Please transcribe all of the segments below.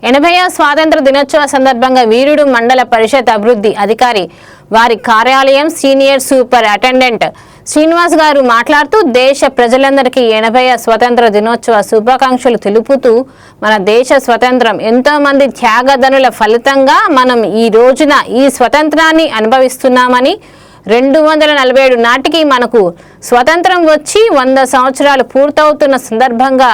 80వ స్వాతంత్ర దినోత్సవ సందర్భంగా వీరుడు మండల పరిషత్ అభివృద్ధి అధికారి వారి కార్యాలయం సీనియర్ సూపర్ అటెండెంట్ శ్రీనివాస్ గారు మాట్లాడుతూ దేశ ప్రజలందరికీ 80వ స్వాతంత్ర దినోత్సవ శుభాకాంక్షలు తెలుపుతూ మన దేశ స్వాతంత్రం ఎంతో మంది త్యాగదనుల ఫలితంగా మనం ఈ రోజున ఈ స్వాతంత్రాన్ని అనుభవిస్తున్నామని 247 నాటికి మనకు స్వతంత్రం వచ్చి 100 సంవత్సరాలు పూర్తవుతున్న సందర్భంగా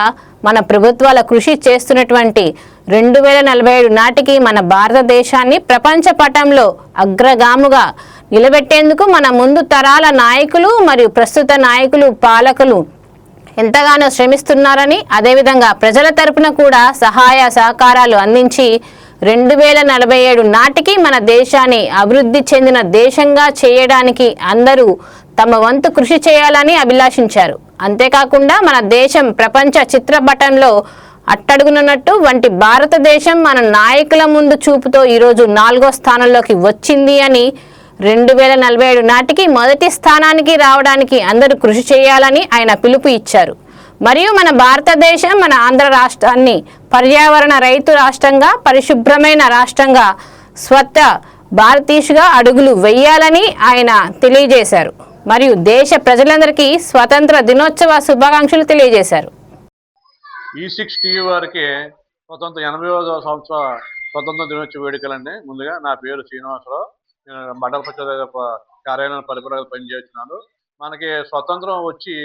మన ప్రభుత్వాల కృషి చేస్తున్నటువంటి 2047 నాటికి మన భారతదేశాన్ని ప్రపంచ పటంలో అగ్రగాముగా నిలబెట్టేందుకు మన ముందు తరాల నాయకులు మరియు ప్రస్తుత నాయకులు పాలకులు ఎంతగానో శ్రమిస్తున్నారని అదేవిధంగా ప్రజల తరపున కూడా సహాయ సహకారాలు అందించి 2047 నాటికి మన దేశాన్ని అభివృద్ధి చెందిన దేశంగా చేయడానికి అందరూ తమ వంతు కృషి చేయాలని అభిలాషించారు. అంతేకాకుండా మన దేశం ప్రపంచ చిత్రపటంలో అట్టడుగునున్నట్టు వంటి భారతదేశం మన నాయకుల ముందు చూపుతో ఈరోజు 4వ స్థానంలోకి వచ్చింది అని 2047 నాటికి మొదటి స్థానానికి రావడానికి అందరూ కృషి చేయాలని ఆయన పిలుపు ఇచ్చారు. మరియు మన భారతదేశం మన ఆంధ్ర రాష్ట్రాన్ని పర్యావరణ రైతు రాష్ట్రంగా పరిశుభ్రమైన రాష్ట్రంగా స్వచ్ఛ భారతీయుగా అడుగులు వేయాలని ఆయన తెలియజేశారు. మరియు దేశ ప్రజలందరికీ స్వాతంత్ర దినోత్సవ శుభాకాంక్షలు తెలియజేశారు. E6 వారికి స్వతంత్ర 80వ సంవత్సర స్వతంత్ర దినోత్సవ వేడుకలండి. ముందుగా నా పేరు శ్రీనివాసరావు, మండల పరిషత్ కార్యాలయం పరిపాలన పనిచేస్తున్నాను. మనకి స్వతంత్రం వచ్చి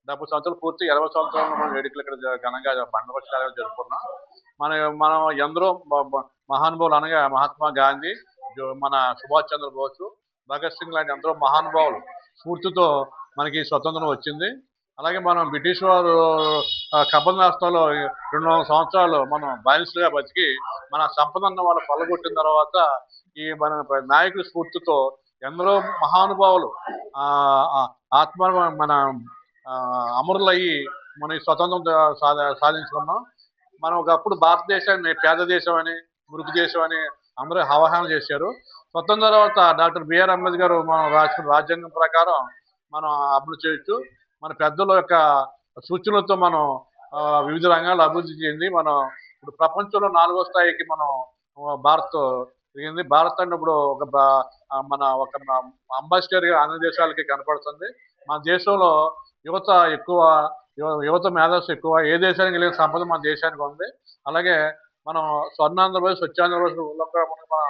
70 సంవత్సరాలు పూర్తి 20 సంవత్సరాలు మనం వేడుకలు ఇక్కడ ఘనంగా పండుగ కార్యాలయం జరుపుకున్నాం. మనం ఎందరో మహానుభావులు అనగా మహాత్మా గాంధీ, మన సుభాష్ చంద్రబోస్, భగత్ సింగ్ లాంటి ఎందరో మహానుభావులు స్ఫూర్తితో మనకి స్వతంత్రం వచ్చింది. అలాగే మనం బ్రిటిష్ వారు కబ్బన్ రాష్ట్రంలో 200 సంవత్సరాలు మనం బానిసలుగా బతికి మన సంపదన్న వాళ్ళు కొల్లగొట్టిన తర్వాత ఈ మన నాయకుల స్ఫూర్తితో ఎందరో మహానుభావులు ఆత్మ మన అమరులయ్యి మన స్వతంత్రం సాధించుకున్నాం. మనం ఒకప్పుడు భారతదేశాన్ని పేద దేశం అని, మురుగు దేశం అని అందరూ అవగాహన చేశారు. స్వతంత్ర తర్వాత డాక్టర్ బిఆర్ అంబేద్కర్ మనం రాసిన రాజ్యాంగం ప్రకారం మనం అమలు చేయొచ్చు. మన పెద్దల యొక్క సూచనలతో మనం వివిధ రంగాల్లో అభివృద్ధి చెంది మనం ఇప్పుడు ప్రపంచంలో 4వ స్థాయికి మనం భారత్ దిగింది. భారత్ అంటే ఇప్పుడు ఒక అంబాసిడర్గా అన్ని దేశాలకి కనపడుతుంది. మన దేశంలో యువత ఎక్కువ, యువత మేధస్సు ఎక్కువ. ఏ దేశానికి వెళ్ళిన సంపద మన దేశానికి ఉంది. అలాగే మనం స్వర్ణాంధ్రప్రదేశ్, స్వచ్ఛాంధ్రప్రదేశ్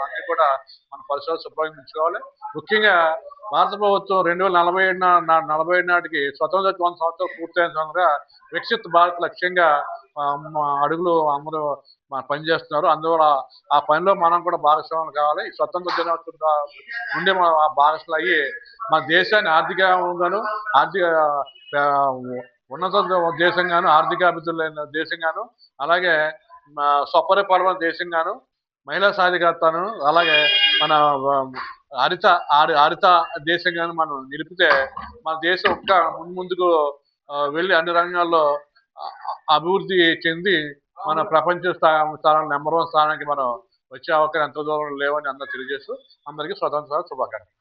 అన్ని కూడా మన పరిసరాలు ఉపయోగించుకోవాలి. ముఖ్యంగా భారత ప్రభుత్వం 2047 నాటికి స్వతంత్ర 100 సంవత్సరాలు పూర్తయిన సందర్భంగా వికసిత్ భారత్ లక్ష్యంగా అడుగులు అందరూ పనిచేస్తున్నారు. అందువల్ల ఆ పనిలో మనం కూడా భాగస్వాములు కావాలి. ఈ స్వతంత్ర దినోత్సవం నుండి మనం ఆ భాగస్వాములు అయ్యి మన దేశాన్ని ఆర్థికంగాను ఉన్నత దేశంగాను, ఆర్థికాభివృద్ధి దేశంగాను, అలాగే స్వపరిపాలన దేశంగాను, మహిళా సాధికారతను, అలాగే మన హరిత దేశంగాను మనం నిలిపితే మన దేశం ముందుకు వెళ్ళి అన్ని రంగాల్లో అభివృద్ధి చెంది మన ప్రపంచ స్థానం నెంబర్ 1 స్థానానికి మనం వచ్చే అవకాశం ఎంత దూరం లేవని అందరూ తెలియజేస్తూ అందరికీ స్వతంత్ర శుభాకాంక్షలు.